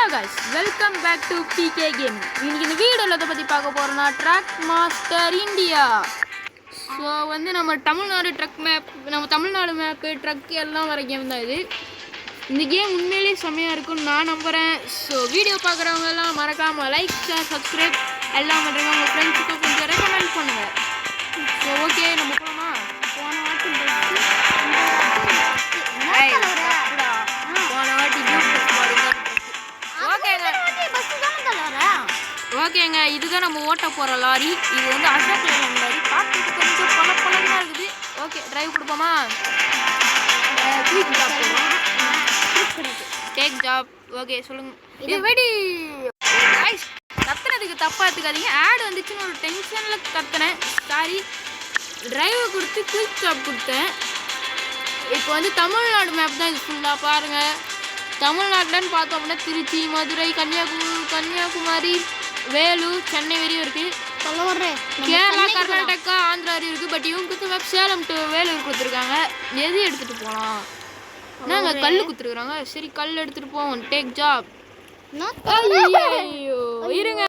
guys, welcome back to PK Gaming. இன்னைக்கு இந்த வீடியோல எதை பத்தி பார்க்க போறோம்னா ட்ரக் மாஸ்டர் இந்தியா. ஸோ நம்ம தமிழ்நாடு ட்ரக் மேப், நம்ம தமிழ்நாடு மேப்பு ட்ரக் எல்லாம் வர கேம் தான் இது. இந்த கேம் உண்மையிலேயே செம்மையாக இருக்கும்னு நான் நம்புகிறேன். ஸோ வீடியோ பார்க்குறவங்க எல்லாம் மறக்காமல் லைக், ஷேர், சப்ஸ்கிரைப் எல்லாம் பண்ணுறவங்க உங்கள் ஃப்ரெண்ட்ஸுக்கும் கொஞ்சம் ரெக்கமெண்ட் பண்ணுங்கள். ஸோ ஓகே, நம்ம போகலாமா? ஓகேங்க, இதுதான் நம்ம ஓட்ட போகிற லாரி. இது வந்து அசோக் லேலண்ட் லாரி. பார்த்துட்டு கொஞ்சம் பழப்பழமாக இருக்குது. ஓகே, டிரைவ் கொடுப்போமா? Take job. ஓகே, சொல்லுங்க. இது வெடி கத்துனதுக்கு தப்பாக எடுத்துக்காதீங்க. ஆட் வந்துச்சுன்னு ஒரு டென்ஷனில் கத்துனேன், சாரி. டிரைவ் கொடுத்து குயிக் ஜாப் கொடுத்தேன். இப்போ வந்து தமிழ்நாடு மேப் தான் இது ஃபுல்லாக பாருங்கள். தமிழ்நாட்டில்னு பார்த்தோம் அப்படின்னா திருச்சி, மதுரை, கன்னியாகுமரி, வேலூர், சென்னை வரையும் இருக்குது. கேரளா, கர்நாடகா, ஆந்திரா வரையும் இருக்குது. பட் இவங்களுக்கு மேப் சேலம் டு வேலூர் கொடுத்துருக்காங்க. எது எடுத்துகிட்டு போகலாம்? நாங்கள் கல் கொடுத்துருக்குறாங்க. சரி, கல் எடுத்துகிட்டு போவோம். Take job. ஐயோ இருங்க,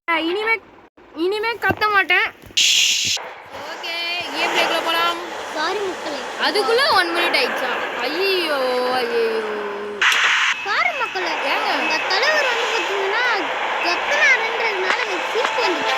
இனிமே கத்த மாட்டேன். ஓகே, கேம் பிளேக்குள்ள போகலாம். சாரி மக்களே, அதுக்குள்ளே 1 மினிட் ஆயிடுச்சா? ஐயோ சாரி மக்களே. இந்த தலைவர் வந்து பார்த்தீங்கன்னா கத்துனாருன்றதுனால எனக்கு சிரிப்பு வந்துச்சு.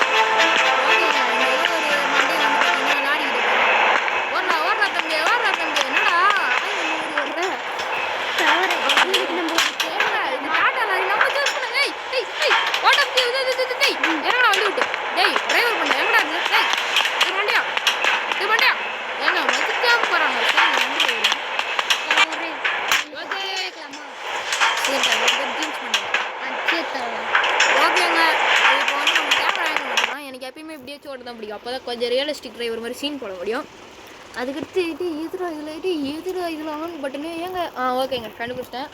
தான் பிடிக்கும். அப்போ தான் கொஞ்சம் ரியலிஸ்டிக் டிரைவர் மாதிரி சீன் போட முடியும். அதுக்கடுத்து இது எதிராக ஆன் பட்டனு ஏங்க. ஓகேங்க, கண்டுபிடிச்சிட்டேன்.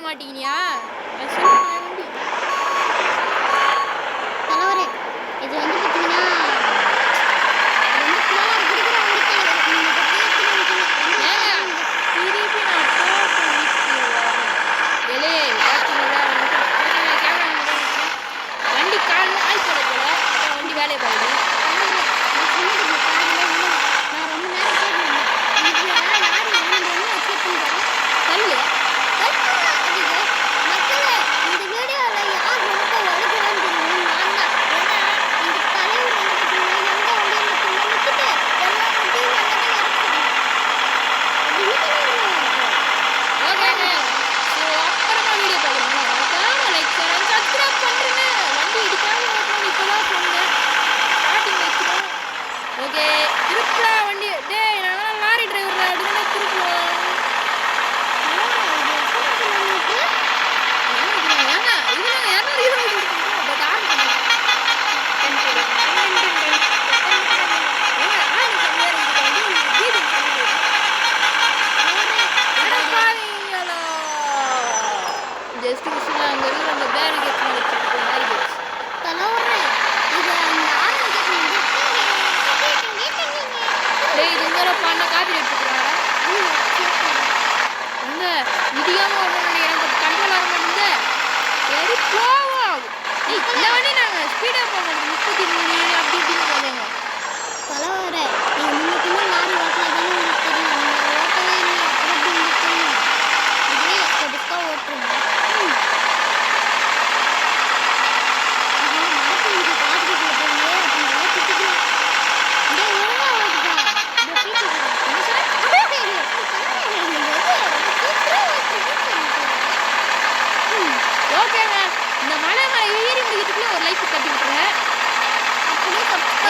மாட்டீங்கயா தலைவரே, இது வந்து பார்த்தீங்கன்னா வண்டி கால் ஆய் போட போல வண்டி வேலையை பாருங்க. ஏறி முடிக்கிறதுக்குள்ள ஒரு லைக் தட்டி விட்டுருங்க.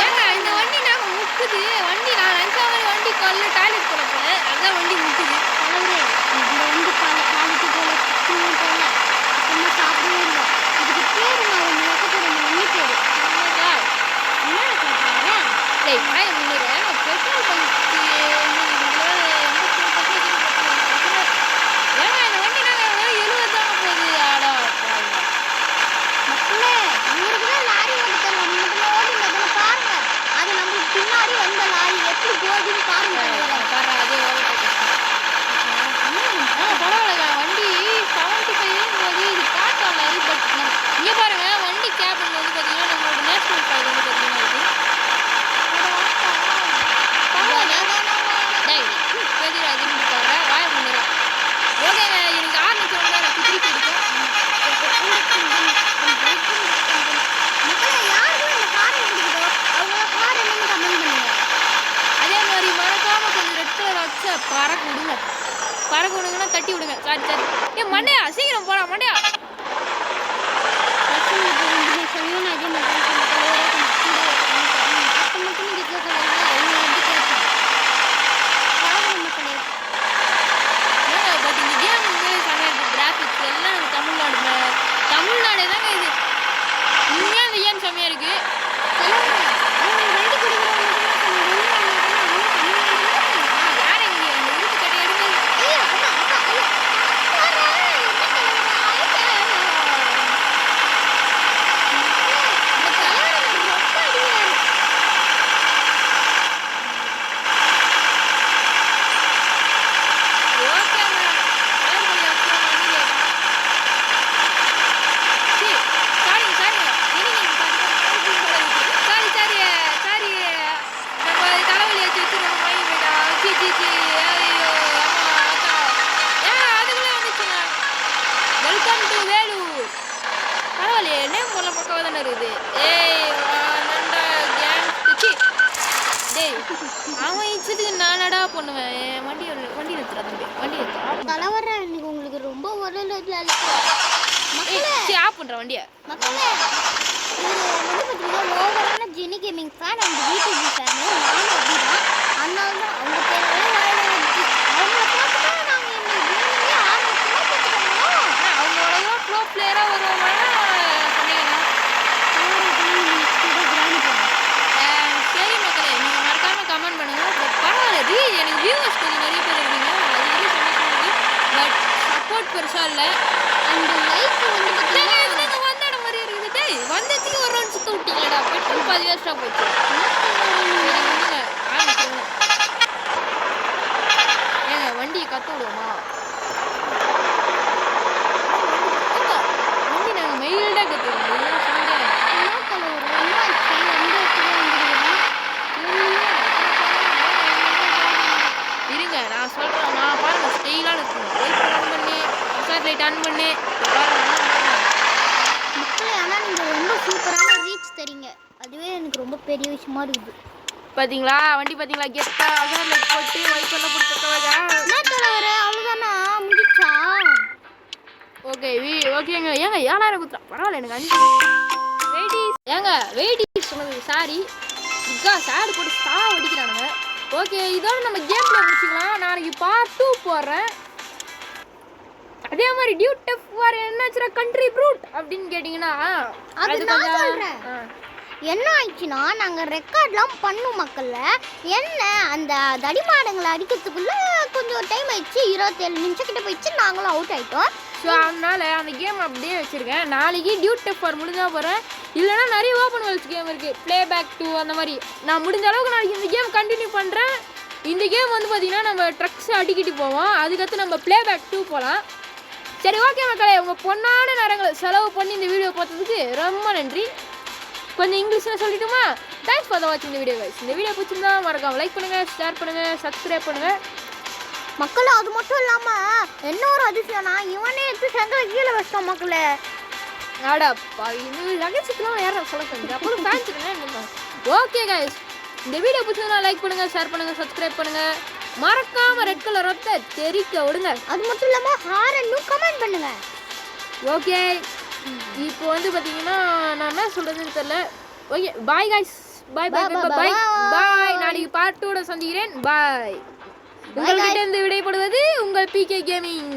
ஏங்க இந்த வண்டி நாங்க முக்குது. வண்டி நான் நினைச்ச மாதிரி வண்டி காலைல டாய்லெட் போல போல. அதான் வண்டி முக்குது. தலைவரே இந்த வண்டி காலிட்டு போல சுத்தமும் போல சும்மா சாப்பிடவே இல்லை. இதுக்கு பேரு நான் ஒன்று வைக்க போகிறேன். வண்டி பேரு என்ன கேட்குறாங்க? டேய் வாய முன்னேற பெட்ரோல் பங்க் ஏங்க இந்த வண்டி நாங்க 70 தாங்க போகுது. ஆடா மக்களே உங்களுக்கு தான் லாரி ஓட்ட தெரியல. நீங்க ஓடுங்க அதில் பாருங்க. அது நம்மளுக்கு பின்னாடி வந்த லாரி எப்படி போகுதுன்னு பாருங்க. பாரு அதே பரவாயில்ல வண்டி 75 போது இது காட்டா லாரி. பட் இங்கே பாருங்க வண்டி கேபின் வந்து பார்த்தீங்கன்னா நம்மளோட நேஷனல் ஃபிளாக் வந்து பார்த்தீங்கன்னா இருக்கு. டேய் பேர் அதுன்னு பாரு வாய முன்னேற. ஓகேங்க எனக்கு ஆரம்பிச்சு வந்தா எனக்கு திருப்பி எடுக்கும். மக்களே யாருக்கும் இந்த காரை பிடிக்குதோ அவங்க கார் என்னன்னு கமெண்ட் பண்ணுங்க. அதே மாதிரி மறக்காம கொஞ்சம் ரெட் கலர் வச்சு பறக்க விடுங்க. பறக்க விடுங்கன்னா தட்டி விடுங்க. சாரி சாரி ஏ மண்டையா சீக்கிரம் போலாம் மண்டையா. ஏங்க பட் இந்த கேம் வந்து செமையா இருக்கு. கிராஃபிக்ஸ் எல்லாம் நம்ம தமிழ்நாடு தாங்க இது. உண்மையாக இந்த கேம் செமையா இருக்கு. யார் எங்க இந்த ஊருக்கு கிடையாது. Welcome to Vellore. பரவாயில்லையே நேம் போல பக்கமாக தானே இருக்குது. ஏய் நண்டா கேங் டேய் அவன் இச்சதுக்கு நானடா பண்ணுவேன். வண்டி நிறுத்துறா தம்பி வண்டி நிறுத்துறா. தலைவர இன்னைக்கு உங்களுக்கு ரொம்ப உடல் ஆஃப் பண்ணுற வண்டியை. மக்களே இது வந்து பார்த்தீங்கன்னா ஓவரான ஜெனி gaming fan and YouTube fan நானும் அப்படிதான். அதனால தான் அவங்க பேரவே வாயில வந்துச்சு. அவங்கள பார்த்து தான் நாங்கள் இந்த கேமிங்கே ஆரம்பிச்சோம். பார்த்துக்கோங்களா அவங்களோட ப்ரோ பிளேயராக வருவாங்கன்னா சொன்னீங்கன்னா சரி மக்களே நீங்கள் மறக்காமல் கமெண்ட் பண்ணுங்கள். பட் பரவாயில்ல எனக்கு வியூவர்ஸ் கொஞ்சம் நிறைய பேர் இருக்கீங்க. அது வரையும் சொன்னது பட் சப்போர்ட் பெருசாக இல்லை. அந்த லைக் வந்து பார்த்தீங்கன்னா வந்த இடம் மாதிரி இருக்குது. டேய் வந்ததுக்கு ஒரு ரவுண்ட் சுத்த விட்டீங்களடா. பெட்ரோல் பாதி வேஸ்ட்டாக போச்சு. ஏங்க வண்டியை கற்று விடுவோமா? வண்டி நாங்கள் மெயில்டாக கற்றுக்கணும். இருங்க நான் சொல்கிறேன். நான் பாருங்க ஸ்டெயிலாக இருக்கணும். லைட் ஆன் பண்ணி லைட் ஆன் பண்ணி மக்களே ஆனால் நீங்கள் ரொம்ப சூப்பரான ரீச் தரீங்க. அதுவே எனக்கு ரொம்ப பெரிய விஷயமா இருக்குது. பார்த்தீங்களா வண்டி பார்த்தீங்களா கெட்டா அதான் லைட் போட்டு வைப்பெல்லாம் போட்டு என்ன தலைவர அவ்வளோதானா முடிச்சா? ஓகேங்க ஏங்க 7000 குத்துறா பரவாயில்ல எனக்கு 5 வெயிட்டிஸ் ஏங்க வெயிட்டிஸ் சொன்னது சாரி இக்கா சாடு போட்டு அடிக்கிறானுங்க. ஓகே இதோட நம்ம கேம்ல முடிச்சுக்கலாம். நாளைக்கு பார்ட் 2 போடுறேன். அதே மாதிரி டியூட் ஃபார் என்னாச்சுரா கண்ட்ரி ப்ரூட் அப்படின்னு கேட்டிங்கன்னா அது நான் சொல்கிறேன். என்ன ஆயிடுச்சுன்னா நாங்கள் ரெக்கார்ட்லாம் பண்ணும் மக்கள்ல என்ன அந்த தடிமாடங்களை அடிக்கிறதுக்குள்ள கொஞ்சம் டைம் ஆயிடுச்சு. 27 நிமிஷம் கிட்ட போயிடுச்சு. நாங்களும் அவுட் ஆயிட்டோம். ஸோ அதனால அந்த கேம் அப்படியே வச்சிருக்கேன். நாளைக்கு டியூட் ஃபார் முடிஞ்சா போகிறேன். இல்லைன்னா நிறைய ஓப்பன் வேர்ல்ஸ் கேம் இருக்குது. ப்ளே பேக் 2 அந்த மாதிரி நான் முடிஞ்ச அளவுக்கு நாளைக்கு இந்த கேம் கண்டினியூ பண்ணுறேன். இந்த கேம் வந்து பார்த்தீங்கன்னா நம்ம ட்ரக்ஸ் அடிக்கிட்டு போவோம். அதுக்கடுத்து நம்ம ப்ளே பேக் 2 போகலாம். சரி ஓகே மக்களே உங்கள் பொண்ணான நேரங்களை செலவு பண்ணி இந்த வீடியோ பார்த்ததுக்கு ரொம்ப நன்றி. கொஞ்சம் இங்கிலீஷில் சொல்லிட்டுமா? தேங்க்ஸ் ஃபார் வாட்சிங் இந்த வீடியோ கைஸ். இந்த வீடியோ பிடிச்சிருந்தா மறக்காம லைக் பண்ணுங்கள், ஷேர் பண்ணுங்கள், சப்ஸ்கிரைப் பண்ணுங்கள். மக்கள் அது மட்டும் இல்லாமல் இன்னொரு அதிசயம்னா இவனே எடுத்து செங்கலை கீழே வச்சிட்டான் மக்களே. ஆடாப்பா இது ரகசியத்துலாம் யாரும் சொல்ல சொல்லுங்க. அப்புறம் ஃபேன்ஸுக்குன்னா ஓகே கைஸ் இந்த வீடியோ பிடிச்சதுன்னா லைக் பண்ணுங்கள், ஷேர் பண்ணுங்கள், சப்ஸ்கிரைப் பண்ணுங்கள். மறக்காமல் ரெட் கலர் ரத்த தெரிக்க விடுங்க. அது மட்டும் இல்லாமல் ஹாரன்னும் கமெண்ட் பண்ணுங்கள். ஓகே இப்போ வந்து பார்த்தீங்கன்னா நான் என்ன சொல்கிறதுன்னு தெரியல. ஓகே பாய் காய்ஸ், பாய் பாய் Bye, bye, பாய் bye. பாய். நாளைக்கு பார்ட் 2 சந்திக்கிறேன். பாய். உங்கள்கிட்ட இருந்து விடைபடுவது உங்கள் PK கேமிங்.